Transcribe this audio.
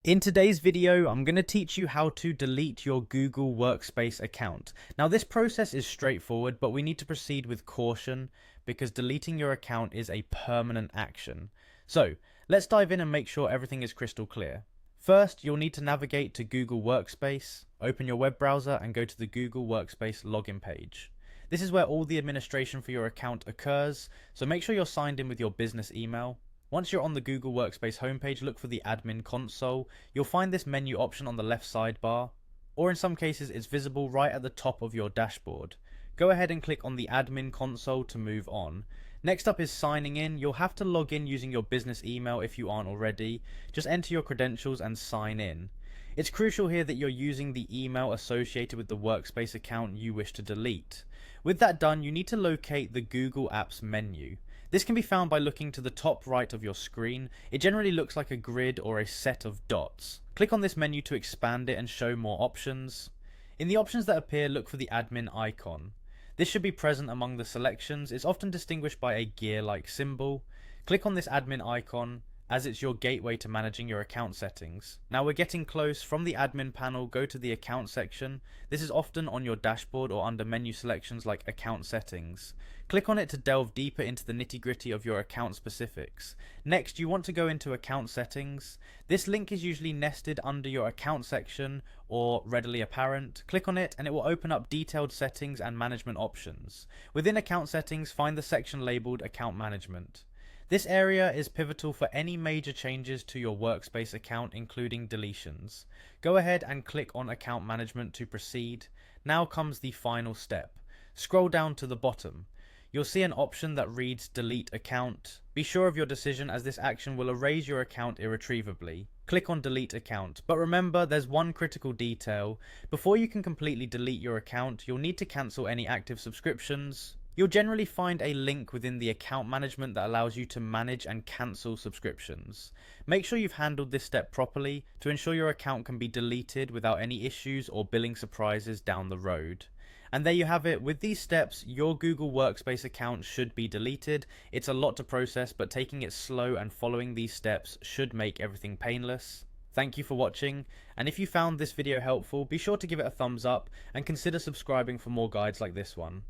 In today's video, I'm going to teach you how to delete your Google Workspace account. Now, this process is straightforward, but we need to proceed with caution because deleting your account is a permanent action. So, let's dive in and make sure everything is crystal clear. First, you'll need to navigate to Google Workspace, open your web browser and go to the Google Workspace login page. This is where all the administration for your account occurs, so make sure you're signed in with your business email. Once you're on the Google Workspace homepage, look for the admin console. You'll find this menu option on the left sidebar, or in some cases it's visible right at the top of your dashboard. Go ahead and click on the admin console to move on. Next up is signing in. You'll have to log in using your business email if you aren't already. Just enter your credentials and sign in. It's crucial here that you're using the email associated with the Workspace account you wish to delete. With that done, you need to locate the Google Apps menu. This can be found by looking to the top right of your screen. It generally looks like a grid or a set of dots. Click on this menu to expand it and show more options. In the options that appear, look for the admin icon. This should be present among the selections. It's often distinguished by a gear-like symbol. Click on this admin icon, as it's your gateway to managing your account settings. Now we're getting close. From the admin panel, go to the account section. This is often on your dashboard or under menu selections like account settings. Click on it to delve deeper into the nitty-gritty of your account specifics. Next, you want to go into account settings. This link is usually nested under your account section or readily apparent. Click on it and it will open up detailed settings and management options. Within account settings, find the section labeled account management. This area is pivotal for any major changes to your Workspace account, including deletions. Go ahead and click on Account Management to proceed. Now comes the final step. Scroll down to the bottom. You'll see an option that reads Delete Account. Be sure of your decision as this action will erase your account irretrievably. Click on Delete Account, but remember there's one critical detail. Before you can completely delete your account, you'll need to cancel any active subscriptions. You'll generally find a link within the account management that allows you to manage and cancel subscriptions. Make sure you've handled this step properly to ensure your account can be deleted without any issues or billing surprises down the road. And there you have it. With these steps, your Google Workspace account should be deleted. It's a lot to process, but taking it slow and following these steps should make everything painless. Thank you for watching, and if you found this video helpful, be sure to give it a thumbs up and consider subscribing for more guides like this one.